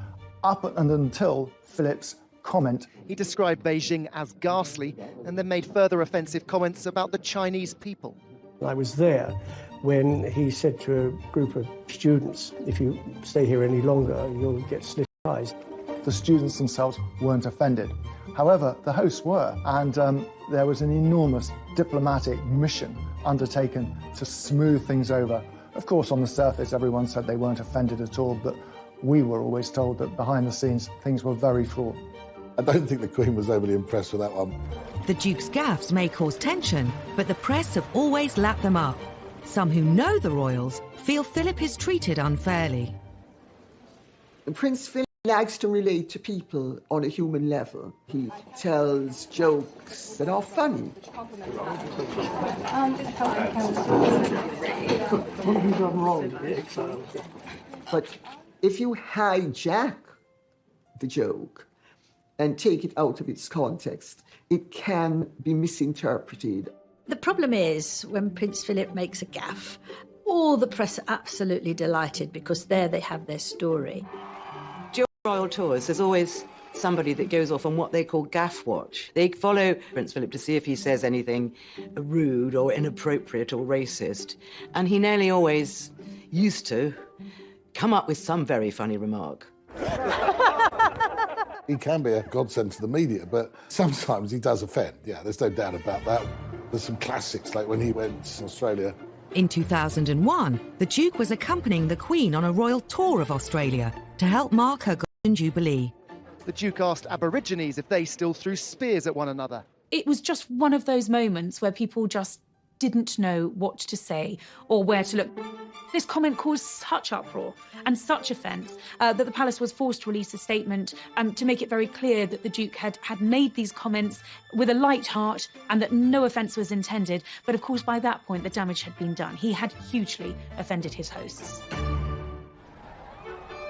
S3: up and until Philip's comment.
S24: He described Beijing as ghastly and then made further offensive comments about the Chinese people.
S5: I was there when he said to a group of students, if you stay here any longer, you'll get slit eyes.
S3: The students themselves weren't offended. However, the hosts were, and there was an enormous diplomatic mission undertaken to smooth things over. Of course, on the surface, everyone said they weren't offended at all, but we were always told that behind the scenes, things were very fraught.
S22: I don't think the Queen was overly impressed with that one.
S1: The Duke's gaffes may cause tension, but the press have always lapped them up. Some who know the royals feel Philip is treated unfairly.
S18: Prince Philip likes to relate to people on a human level. He tells jokes that are funny.
S5: What have you done wrong to be exiled?
S18: But if you hijack the joke and take it out of its context, it can be misinterpreted.
S9: The problem is when Prince Philip makes a gaffe, all the press are absolutely delighted because there they have their story.
S6: During royal tours, there's always somebody that goes off on what they call gaff watch. They follow Prince Philip to see if he says anything rude or inappropriate or racist. And he nearly always used to come up with some very funny remark.
S22: He can be a godsend to the media, but sometimes he does offend. Yeah, there's no doubt about that. There's some classics, like when he went to Australia.
S1: In 2001, the Duke was accompanying the Queen on a royal tour of Australia to help mark her Jubilee.
S24: The Duke asked Aborigines if they still threw spears at one another.
S7: It was just one of those moments where people just didn't know what to say or where to look. This comment caused such uproar and such offence that the palace was forced to release a statement to make it very clear that the Duke had made these comments with a light heart and that no offence was intended. But of course, by that point, the damage had been done. He had hugely offended his hosts.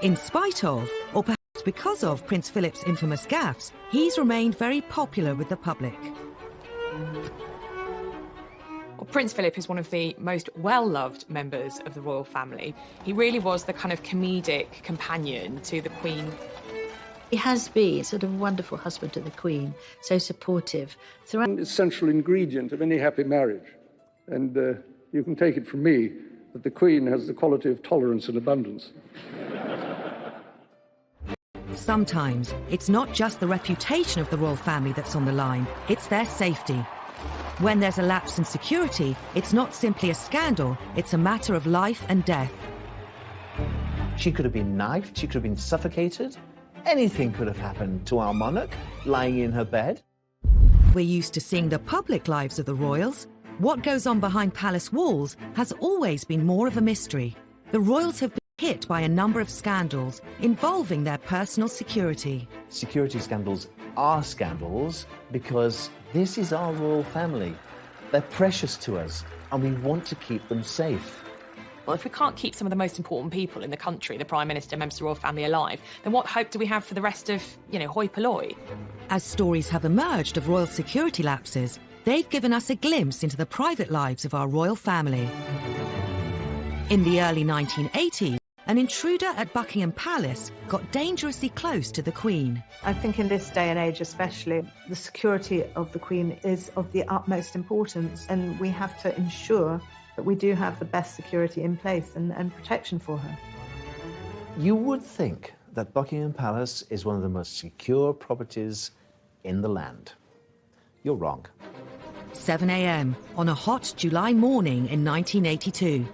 S1: In spite of, or perhaps because of Prince Philip's infamous gaffes, he's remained very popular with the public.
S4: Well, Prince Philip is one of the most well-loved members of the royal family. He really was the kind of comedic companion to the Queen.
S9: He has been sort of a wonderful husband to the Queen, so supportive throughout.
S12: An essential ingredient of any happy marriage. And you can take it from me that the Queen has the quality of tolerance and abundance.
S1: Sometimes it's not just the reputation of the royal family that's on the line, it's their safety. When there's a lapse in security, it's not simply a scandal, it's a matter of life and death.
S11: She could have been knifed, she could have been suffocated. Anything could have happened to our monarch lying in her bed.
S1: We're used to seeing the public lives of the royals. What goes on behind palace walls has always been more of a mystery. The royals have been hit by a number of scandals involving their personal security.
S11: Security scandals are scandals because this is our royal family. They're precious to us and we want to keep them safe.
S4: Well, if we can't keep some of the most important people in the country, the Prime Minister, members of the royal family, alive, then what hope do we have for the rest of, hoi polloi?
S1: As stories have emerged of royal security lapses, they've given us a glimpse into the private lives of our royal family. In the early 1980s, an intruder at Buckingham Palace got dangerously close to the Queen.
S10: I think in this day and age especially, the security of the Queen is of the utmost importance, and we have to ensure that we do have the best security in place and protection for her.
S11: You would think that Buckingham Palace is one of the most secure properties in the land. You're wrong.
S1: 7 a.m. on a hot July morning in 1982.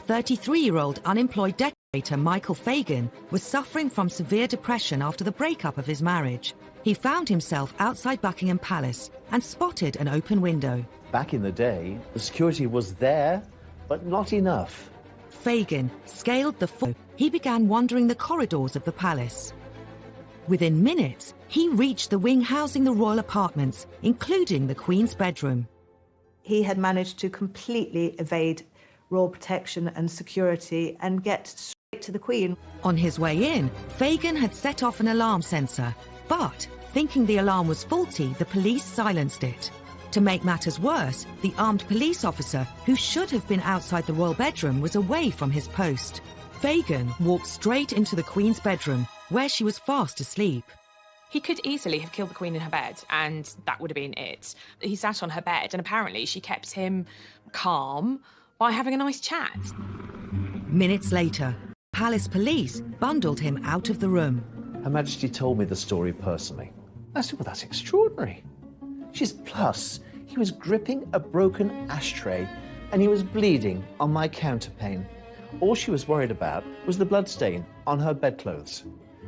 S1: 33-year-old unemployed decorator Michael Fagan was suffering from severe depression after the breakup of his marriage. He found himself outside Buckingham Palace and spotted an open window.
S11: Back in the day, the security was there, but not enough.
S1: Fagan scaled the floor. He began wandering the corridors of the palace. Within minutes, he reached the wing housing the royal apartments, including the Queen's bedroom.
S10: He had managed to completely evade royal protection and security and get straight to the Queen.
S1: On his way in, Fagan had set off an alarm sensor, but thinking the alarm was faulty, the police silenced it. To make matters worse, the armed police officer, who should have been outside the royal bedroom, was away from his post. Fagan walked straight into the Queen's bedroom, where she was fast asleep.
S4: He could easily have killed the Queen in her bed, and that would have been it. He sat on her bed, and apparently she kept him calm by having a nice chat.
S1: Minutes later, palace police bundled him out of the room.
S11: Her Majesty told me the story personally. I said, well, that's extraordinary. Plus, he was gripping a broken ashtray and he was bleeding on my counterpane. All she was worried about was the bloodstain on her bedclothes.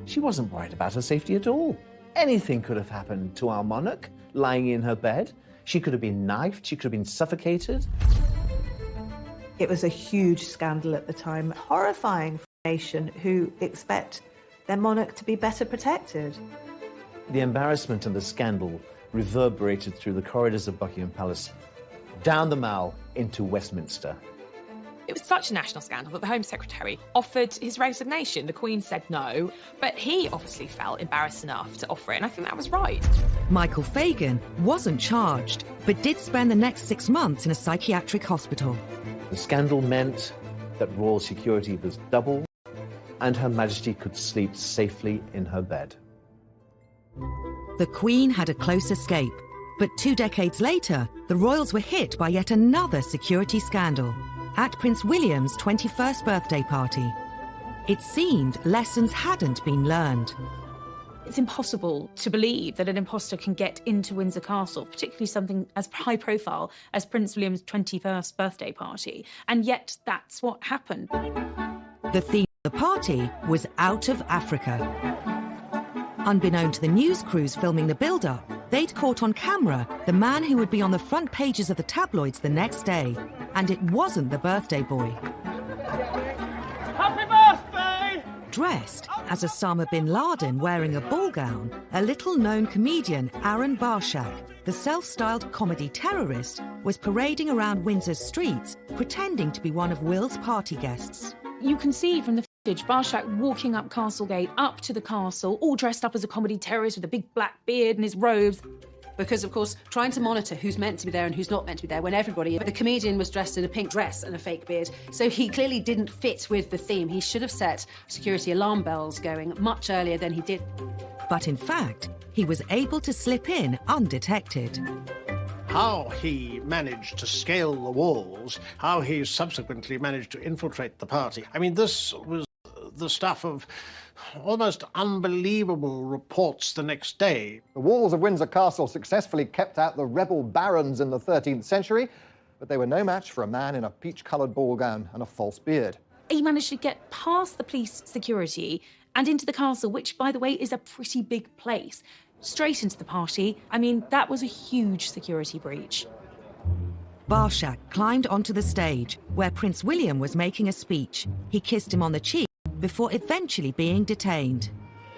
S11: She wasn't worried about her safety at all. Anything could have happened to our monarch lying in her bed. She could have been knifed, she could have been suffocated.
S10: It was a huge scandal at the time, horrifying for a nation who expect their monarch to be better protected.
S11: The embarrassment and the scandal reverberated through the corridors of Buckingham Palace, down the Mall into Westminster.
S4: It was such a national scandal that the Home Secretary offered his resignation. The Queen said no, but he obviously felt embarrassed enough to offer it, and I think that was right.
S1: Michael Fagan wasn't charged, but did spend the next 6 months in a psychiatric hospital.
S11: The scandal meant that royal security was doubled, and Her Majesty could sleep safely in her bed.
S1: The Queen had a close escape, but 2 decades later, the royals were hit by yet another security scandal at Prince William's 21st birthday party. It seemed lessons hadn't been learned.
S7: It's impossible to believe that an imposter can get into Windsor Castle, particularly something as high profile as Prince William's 21st birthday party, and yet that's what happened.
S1: The theme of the party was Out of Africa. Unbeknown to the news crews filming the build-up, they'd caught on camera the man who would be on the front pages of the tabloids the next day. And it wasn't the birthday boy.
S15: Happy birthday!
S1: Dressed as Osama bin Laden wearing a ball gown, a little-known comedian, Aaron Barshak, the self-styled comedy terrorist, was parading around Windsor's streets, pretending to be one of Will's party guests.
S7: You can see from the footage Barshak walking up Castlegate, up to the castle, all dressed up as a comedy terrorist with a big black beard and his robes.
S2: Because, of course, trying to monitor who's meant to be there and who's not meant to be there when the comedian was dressed in a pink dress and a fake beard. So he clearly didn't fit with the theme. He should have set security alarm bells going much earlier than he did.
S1: But in fact, he was able to slip in undetected.
S5: How he managed to scale the walls, how he subsequently managed to infiltrate the party. I mean, this was the stuff of almost unbelievable reports the next day.
S16: The walls of Windsor Castle successfully kept out the rebel barons in the 13th century, but they were no match for a man in a peach-coloured ball gown and a false beard.
S7: He managed to get past the police security and into the castle, which, by the way, is a pretty big place. Straight into the party. I mean, that was a huge security breach.
S1: Barshak climbed onto the stage, where Prince William was making a speech. He kissed him on the cheek before eventually being detained.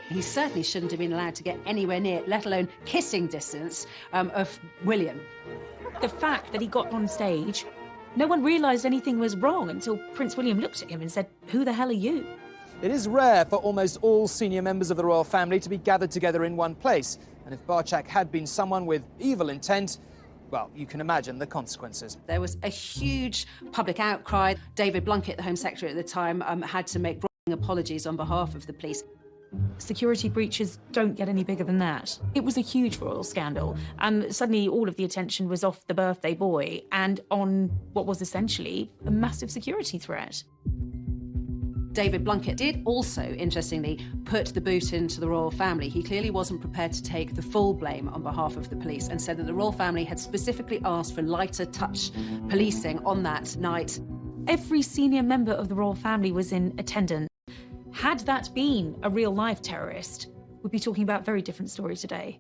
S2: He certainly shouldn't have been allowed to get anywhere near, let alone kissing distance, of William.
S7: The fact that he got on stage, no one realised anything was wrong until Prince William looked at him and said, "Who the hell are you?"
S17: It is rare for almost all senior members of the royal family to be gathered together in one place. And if Barshak had been someone with evil intent, well, you can imagine the consequences.
S2: There was a huge public outcry. David Blunkett, the Home Secretary at the time, had to make apologies on behalf of the police.
S7: Security breaches don't get any bigger than that. It was a huge royal scandal. Suddenly all of the attention was off the birthday boy and on what was essentially a massive security threat.
S2: David Blunkett did also, interestingly, put the boot into the royal family. He clearly wasn't prepared to take the full blame on behalf of the police and said that the royal family had specifically asked for lighter touch policing on that night.
S7: Every senior member of the royal family was in attendance. Had that been a real-life terrorist, we'd be talking about a very different story today.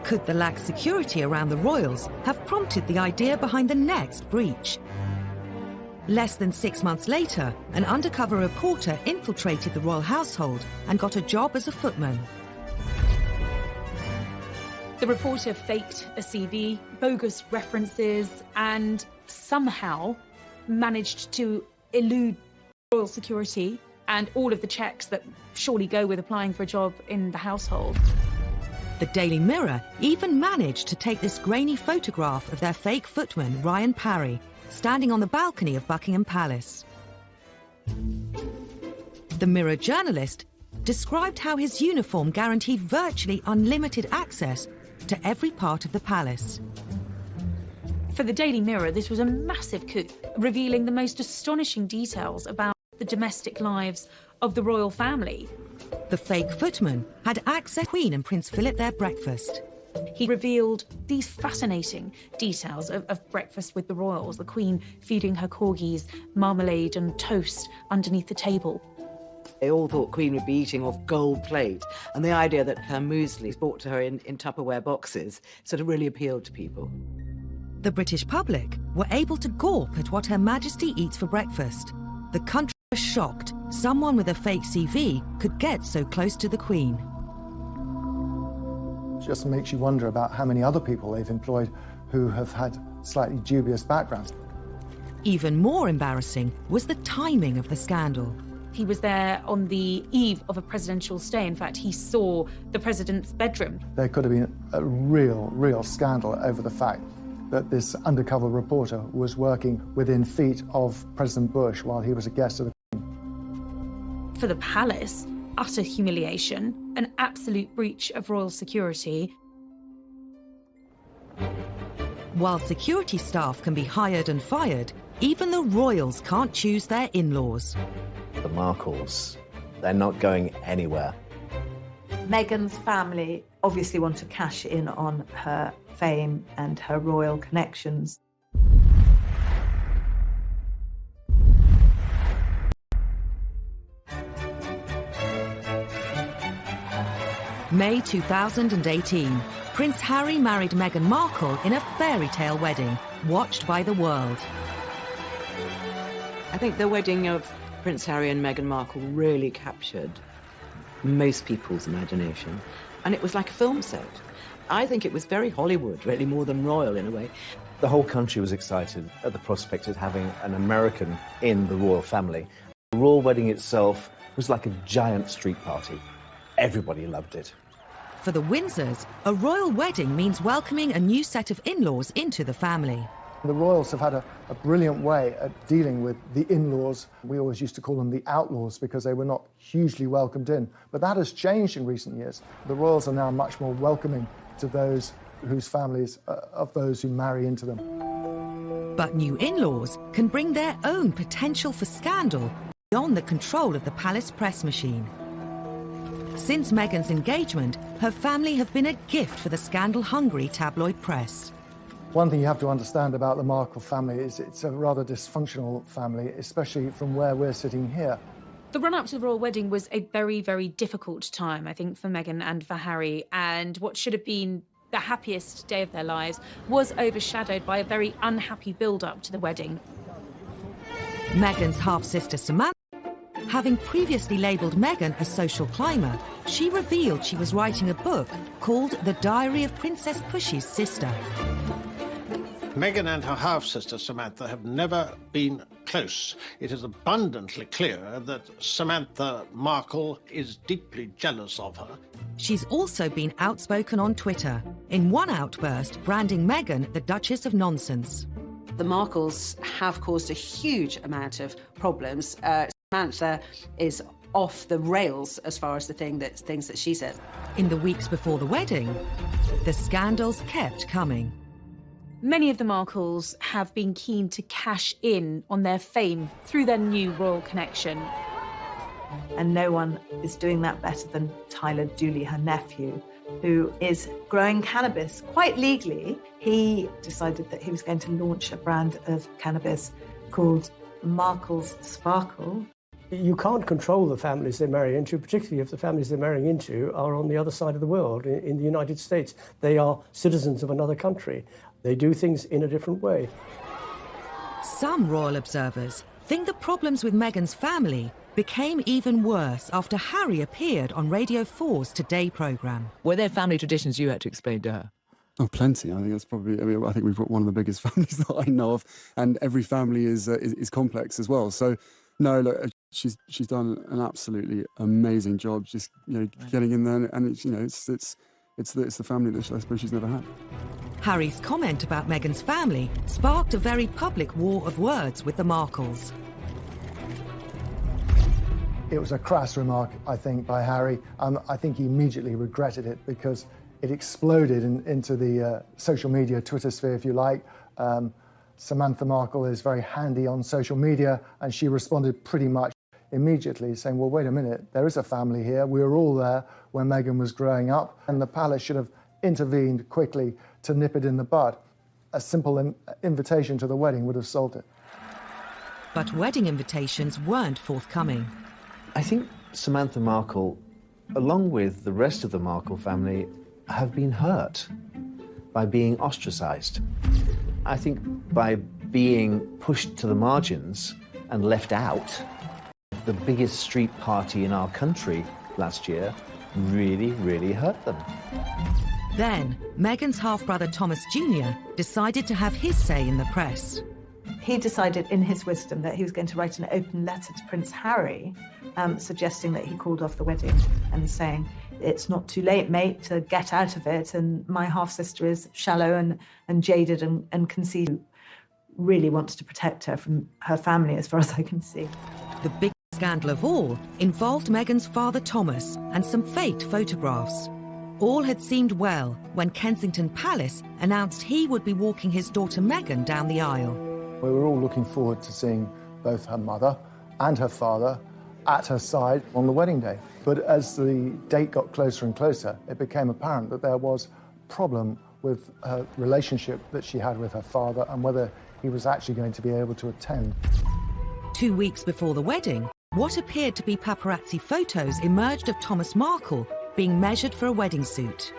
S1: Could the lax security around the royals have prompted the idea behind the next breach? Less than 6 months later, an undercover reporter infiltrated the royal household and got a job as a footman.
S7: The reporter faked a CV, bogus references, and somehow managed to elude royal security and all of the checks that surely go with applying for a job in the household.
S1: The Daily Mirror even managed to take this grainy photograph of their fake footman, Ryan Parry, standing on the balcony of Buckingham Palace. The Mirror journalist described how his uniform guaranteed virtually unlimited access to every part of the palace.
S7: For the Daily Mirror, this was a massive coup, revealing the most astonishing details about the domestic lives of the royal family.
S1: The fake footman had access to Queen and Prince Philip their breakfast.
S7: He revealed these fascinating details of breakfast with the royals, the Queen feeding her corgis marmalade and toast underneath the table.
S6: They all thought Queen would be eating off gold plate, and the idea that her muesli was brought to her in Tupperware boxes sort of really appealed to people.
S1: The British public were able to gawp at what Her Majesty eats for breakfast. The country was shocked someone with a fake CV could get so close to the Queen.
S3: Just makes you wonder about how many other people they've employed who have had slightly dubious backgrounds.
S1: Even more embarrassing was the timing of the scandal.
S7: He was there on the eve of a presidential stay. In fact, he saw the president's bedroom.
S3: There could have been a real scandal over the fact that this undercover reporter was working within feet of President Bush while he was a guest of the Queen.
S7: For the palace, utter humiliation, an absolute breach of royal security.
S1: While security staff can be hired and fired, even the royals can't choose their in-laws.
S11: The Markles, they're not going anywhere.
S10: Meghan's family obviously want to cash in on her fame and her royal connections.
S1: May 2018. Prince Harry married Meghan Markle in a fairy tale wedding, watched by the world.
S6: I think the wedding of Prince Harry and Meghan Markle really captured most people's imagination, and it was like a film set. I think it was very Hollywood, really, more than royal in a way.
S11: The whole country was excited at the prospect of having an American in the royal family. The royal wedding itself was like a giant street party. Everybody loved it.
S1: For the Windsors, a royal wedding means welcoming a new set of in-laws into the family.
S3: The royals have had a brilliant way at dealing with the in-laws. We always used to call them the outlaws because they were not hugely welcomed in. But that has changed in recent years. The royals are now much more welcoming to those whose families, of those who marry into them.
S1: But new in-laws can bring their own potential for scandal beyond the control of the palace press machine. Since Meghan's engagement, her family have been a gift for the scandal-hungry tabloid press.
S3: One thing you have to understand about the Markle family is it's a rather dysfunctional family, especially from where we're sitting here.
S7: The run-up to the royal wedding was a very, very difficult time, I think, for Meghan and for Harry, and what should have been the happiest day of their lives was overshadowed by a very unhappy build-up to the wedding.
S1: Meghan's half-sister Samantha, having previously labelled Meghan a social climber, she revealed she was writing a book called The Diary of Princess Pushy's Sister.
S15: Meghan and her half-sister Samantha have never been close. It is abundantly clear that Samantha Markle is deeply jealous of her.
S1: She's also been outspoken on Twitter, in one outburst branding Meghan the Duchess of Nonsense.
S2: The Markles have caused a huge amount of problems. Samantha is off the rails as far as the things that she says.
S1: In the weeks before the wedding, the scandals kept coming.
S7: Many of the Markles have been keen to cash in on their fame through their new royal connection.
S10: And no one is doing that better than Tyler Dooley, her nephew, who is growing cannabis quite legally. He decided that he was going to launch a brand of cannabis called Markle's Sparkle.
S5: You can't control the families they marry into, particularly if the families they're marrying into are on the other side of the world. In the United States, they are citizens of another country. They do things in a different way.
S1: Some royal observers think the problems with Meghan's family became even worse after Harry appeared on Radio 4's Today programme.
S19: Were there family traditions you had to explain to her?
S20: Oh, plenty. I think that's probably. I think we've got one of the biggest families that I know of, and every family is complex as well. So, no, look, she's done an absolutely amazing job. Just getting in there, and it's the family that I suppose she's never had.
S1: Harry's comment about Meghan's family sparked a very public war of words with the Markles.
S3: It was a crass remark, I think, by Harry. I think he immediately regretted it because it exploded into the social media, Twitter sphere, if you like. Samantha Markle is very handy on social media, and she responded pretty much immediately, saying, well, wait a minute, there is a family here. We were all there when Meghan was growing up, and the palace should have intervened quickly to nip it in the bud. A simple invitation to the wedding would have solved it.
S1: But wedding invitations weren't forthcoming.
S11: I think Samantha Markle, along with the rest of the Markle family, have been hurt by being ostracised. I think by being pushed to the margins and left out, the biggest street party in our country last year really, really hurt them.
S1: Then, Meghan's half-brother Thomas Jr. decided to have his say in the press.
S10: He decided in his wisdom that he was going to write an open letter to Prince Harry, suggesting that he called off the wedding and saying, it's not too late, mate, to get out of it, and my half-sister is shallow and jaded and conceited. Really wants to protect her from her family, as far as I can see.
S1: The big scandal of all involved Meghan's father Thomas and some faked photographs. All had seemed well when Kensington Palace announced he would be walking his daughter Meghan down the aisle.
S3: We were all looking forward to seeing both her mother and her father at her side on the wedding day. But as the date got closer and closer, it became apparent that there was a problem with her relationship that she had with her father and whether he was actually going to be able to attend.
S1: 2 weeks before the wedding, what appeared to be paparazzi photos emerged of Thomas Markle being measured for a wedding suit.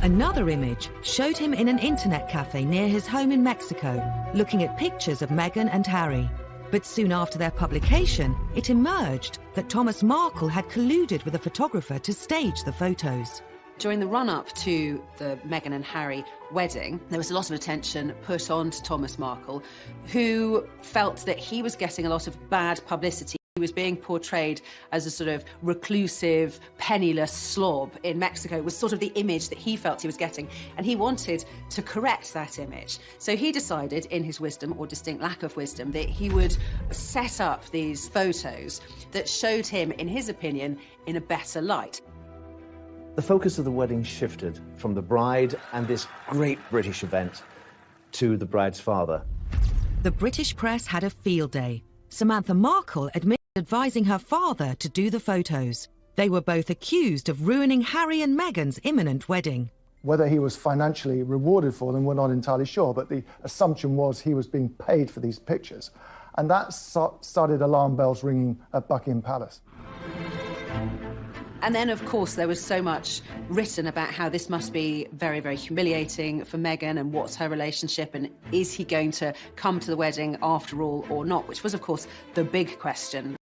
S1: Another image showed him in an internet cafe near his home in Mexico, looking at pictures of Meghan and Harry. But soon after their publication, it emerged that Thomas Markle had colluded with a photographer to stage the photos.
S2: During the run-up to the Meghan and Harry wedding, there was a lot of attention put on to Thomas Markle, who felt that he was getting a lot of bad publicity. He was being portrayed as a sort of reclusive, penniless slob in Mexico, was sort of the image that he felt he was getting, and he wanted to correct that image. So he decided, in his wisdom, or distinct lack of wisdom, that he would set up these photos that showed him, in his opinion, in a better light.
S11: The focus of the wedding shifted from the bride and this great British event to the bride's father.
S1: The British press had a field day. Samantha Markle admitted advising her father to do the photos. They were both accused of ruining Harry and Meghan's imminent wedding.
S3: Whether he was financially rewarded for them, we're not entirely sure, but the assumption was he was being paid for these pictures. And that started alarm bells ringing at Buckingham Palace.
S2: And then, of course, there was so much written about how this must be very, very humiliating for Meghan, and what's her relationship, and is he going to come to the wedding after all or not, which was, of course, the big question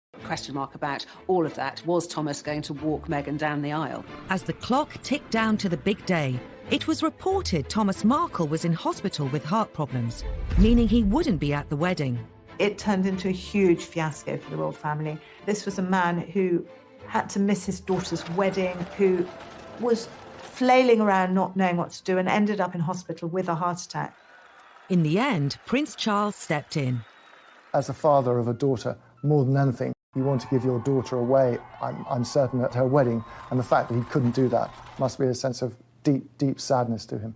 S2: mark about all of that. Was Thomas going to walk Meghan down the aisle?
S1: As the clock ticked down to the big day, it was reported Thomas Markle was in hospital with heart problems, meaning he wouldn't be at the wedding.
S10: It turned into a huge fiasco for the royal family. This was a man who had to miss his daughter's wedding, who was flailing around not knowing what to do, and ended up in hospital with a heart attack.
S1: In the end, Prince Charles stepped in.
S3: As a father of a daughter, more than anything, you want to give your daughter away, I'm certain, at her wedding, and the fact that he couldn't do that must be a sense of deep, deep sadness to him.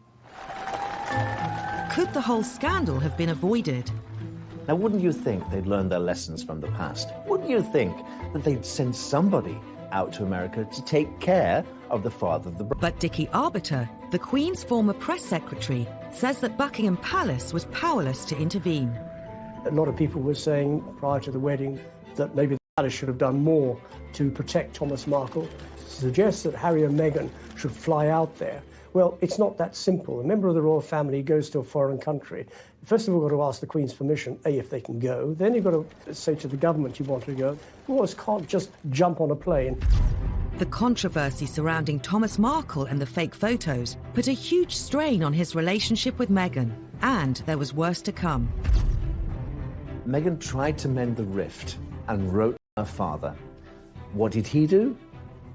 S1: Could the whole scandal have been avoided?
S11: Now, wouldn't you think they'd learned their lessons from the past? Wouldn't you think that they'd send somebody out to America to take care of the father of the bride?
S1: But Dickie Arbiter, the Queen's former press secretary, says that Buckingham Palace was powerless to intervene.
S5: A lot of people were saying prior to the wedding that maybe the palace should have done more to protect Thomas Markle. Suggests that Harry and Meghan should fly out there. Well, it's not that simple. A member of the royal family goes to a foreign country. First of all, you've got to ask the Queen's permission, A, if they can go. Then you've got to say to the government you want to go. Royals can't just jump on a plane.
S1: The controversy surrounding Thomas Markle and the fake photos put a huge strain on his relationship with Meghan, and there was worse to come.
S11: Meghan tried to mend the rift and wrote her father. What did he do?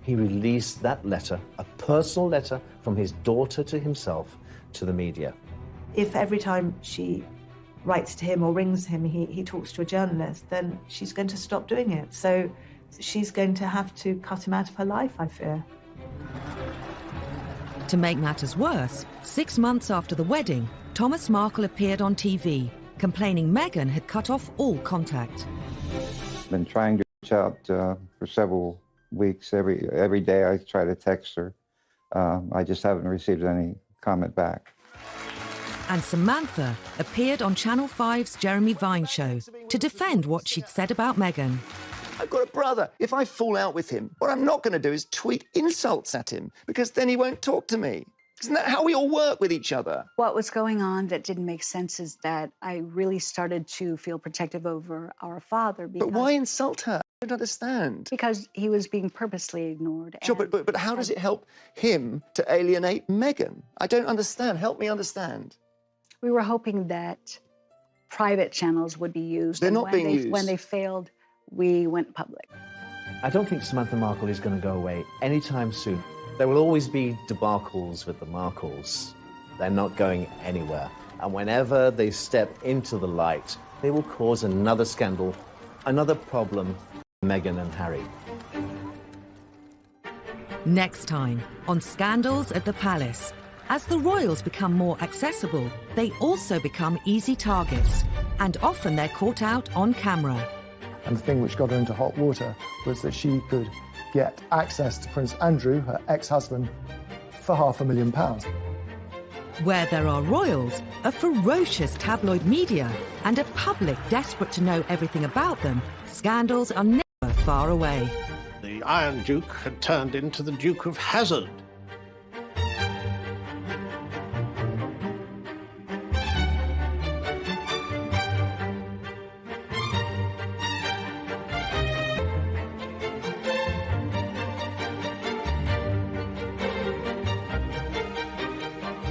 S11: He released that letter, a personal letter from his daughter to himself, to the media.
S10: If every time she writes to him or rings him, he talks to a journalist, then she's going to stop doing it. So she's going to have to cut him out of her life, I fear.
S1: To make matters worse, 6 months after the wedding, Thomas Markle appeared on TV, complaining Meghan had cut off all contact.
S8: Been trying to reach out for several weeks. Every day I try to text her. I just haven't received any comment back.
S1: And Samantha appeared on Channel 5's Jeremy Vine show to defend what she'd said about Meghan.
S13: I've got a brother. If I fall out with him, what I'm not going to do is tweet insults at him, because then he won't talk to me. Isn't that how we all work with each other?
S21: What was going on that didn't make sense is that I really started to feel protective over our father.
S13: But why insult her? I don't understand.
S21: Because he was being purposely ignored.
S13: Sure, but how does it help him to alienate Meghan? I don't understand. Help me understand.
S21: We were hoping that private channels would be used.
S13: They're not being used.
S21: When they failed, we went public.
S11: I don't think Samantha Markle is going to go away anytime soon. There will always be debacles with the Markles. They're not going anywhere. And whenever they step into the light, they will cause another scandal, another problem for Meghan and Harry.
S1: Next time on Scandals at the Palace. As the royals become more accessible, they also become easy targets, and often they're caught out on camera.
S3: And the thing which got her into hot water was that she could get access to Prince Andrew, her ex-husband, for £500,000.
S1: Where there are royals, a ferocious tabloid media, and a public desperate to know everything about them, scandals are never far away.
S15: The Iron Duke had turned into the Duke of Hazard.